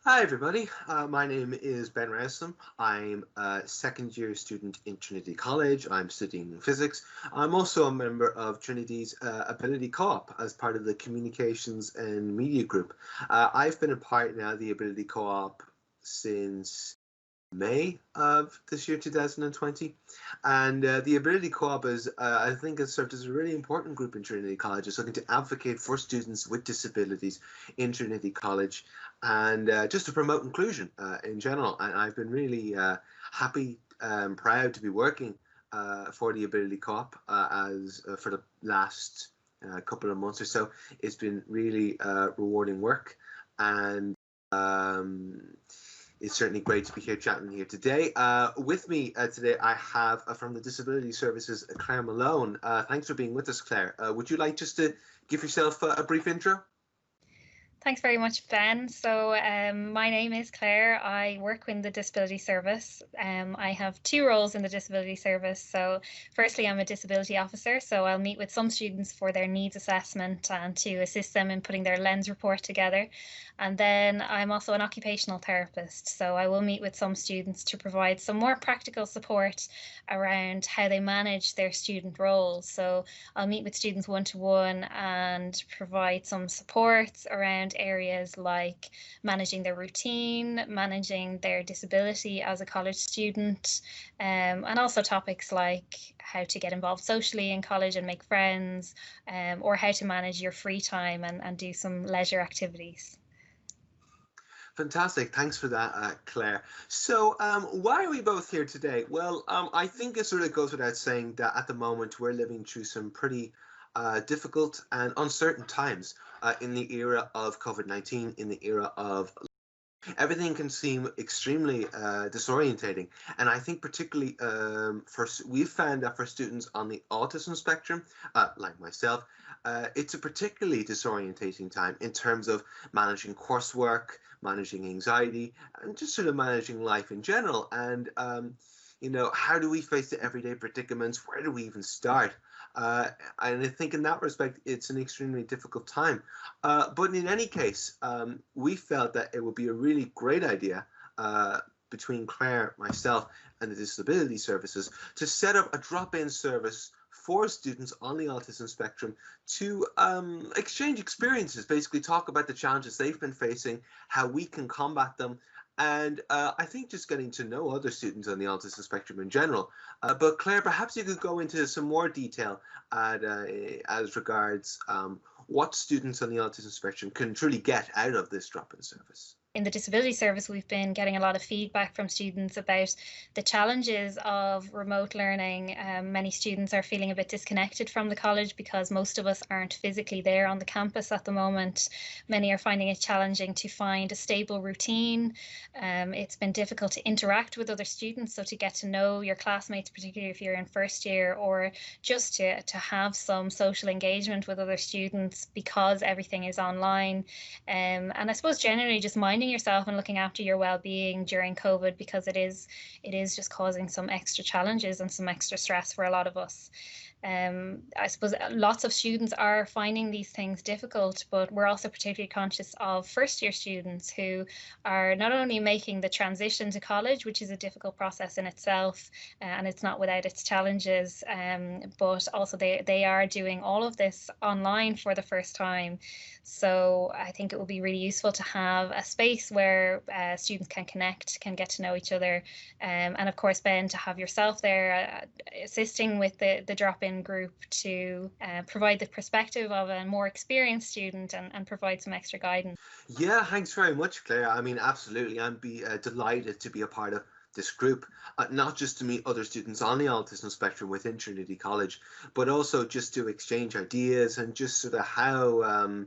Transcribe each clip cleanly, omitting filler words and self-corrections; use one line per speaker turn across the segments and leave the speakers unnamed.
Hi everybody, my name is Ben Rowsome. I'm a second year student in Trinity College. I'm studying physics. I'm also a member of Trinity's Ability Co-op as part of the Communications and Media Group. I've been a part now of the Ability Co-op since May of this year, 2020. And the Ability Co-op is, I think, has served as a really important group in Trinity College. It's looking to advocate for students with disabilities in Trinity College and just to promote inclusion in general. And I've been really happy and proud to be working for the Ability Co-op as for the last couple of months or so. It's been really rewarding work, and it's certainly great to be here chatting here today. With me today, I have from the Disability Services, Clare Malone. Thanks for being with us, Clare. Would you like just to give yourself a brief intro?
Thanks very much, Ben. So my name is Clare. I work in the Disability Service. I have two roles in the Disability Service. So firstly, I'm a disability officer. So I'll meet with some students for their needs assessment and to assist them in putting their LENS report together. And then I'm also an occupational therapist. So I will meet with some students to provide some more practical support around how they manage their student roles. So I'll meet with students one-to-one and provide some support around areas like managing their routine, managing their disability as a college student, and also topics like how to get involved socially in college and make friends, or how to manage your free time and do some leisure activities.
Fantastic. Thanks for that, Claire. So, why are we both here today? Well, I think it sort of goes without saying that at the moment we're living through some pretty difficult and uncertain times in the era of COVID-19, in the era of everything can seem extremely disorientating. And I think particularly we've found that for students on the autism spectrum, like myself, it's a particularly disorientating time in terms of managing coursework, managing anxiety, and just sort of managing life in general. And how do we face the everyday predicaments? Where do we even start? And I think in that respect, it's an extremely difficult time. But in any case, we felt that it would be a really great idea between Claire, myself, and the Disability Services to set up a drop-in service for students on the autism spectrum to exchange experiences, basically talk about the challenges they've been facing, how we can combat them, and I think just getting to know other students on the autism spectrum in general. But Claire, perhaps you could go into some more detail as regards what students on the autism spectrum can truly get out of this drop-in service.
In the disability service, we've been getting a lot of feedback from students about the challenges of remote learning. Many students are feeling a bit disconnected from the college because most of us aren't physically there on the campus at the moment. Many are finding it challenging to find a stable routine. It's been difficult to interact with other students, so to get to know your classmates, particularly if you're in first year, or just to have some social engagement with other students because everything is online. And I suppose generally just minding yourself and looking after your well-being during COVID, because it is just causing some extra challenges and some extra stress for a lot of us. I suppose lots of students are finding these things difficult, but we're also particularly conscious of first year students who are not only making the transition to college, which is a difficult process in itself, and it's not without its challenges, but also they are doing all of this online for the first time. So I think it would be really useful to have a space where students can connect, can get to know each other, and of course, Ben, to have yourself there assisting with the drop-in group to provide the perspective of a more experienced student and provide some extra guidance.
Yeah, thanks very much, Claire. I mean, absolutely. I'm delighted to be a part of this group, not just to meet other students on the autism spectrum within Trinity College, but also just to exchange ideas and just sort of how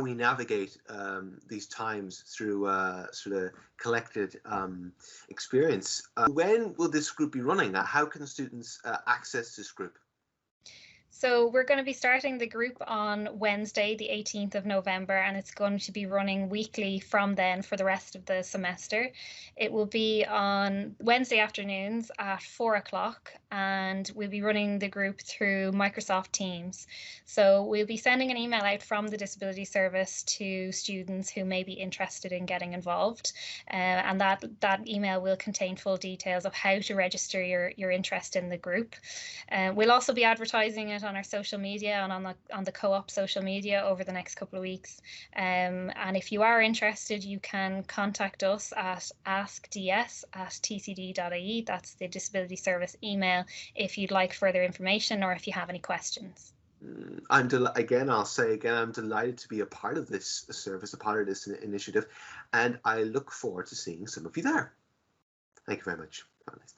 we navigate these times through sort of collected experience. When will this group be running? How can students access this group?
So we're going to be starting the group on Wednesday, the 18th of November, and it's going to be running weekly from then for the rest of the semester. It will be on Wednesday afternoons at 4 o'clock, and we'll be running the group through Microsoft Teams. So we'll be sending an email out from the Disability Service to students who may be interested in getting involved. And that email will contain full details of how to register your interest in the group. We'll also be advertising it on our social media and on the co-op social media over the next couple of weeks. And if you are interested, you can contact us at askds@tcd.ie. That's the Disability Service email if you'd like further information or if you have any questions.
I'll say again, I'm delighted to be a part of this service, a part of this initiative, and I look forward to seeing some of you there. Thank you very much. Have a nice day.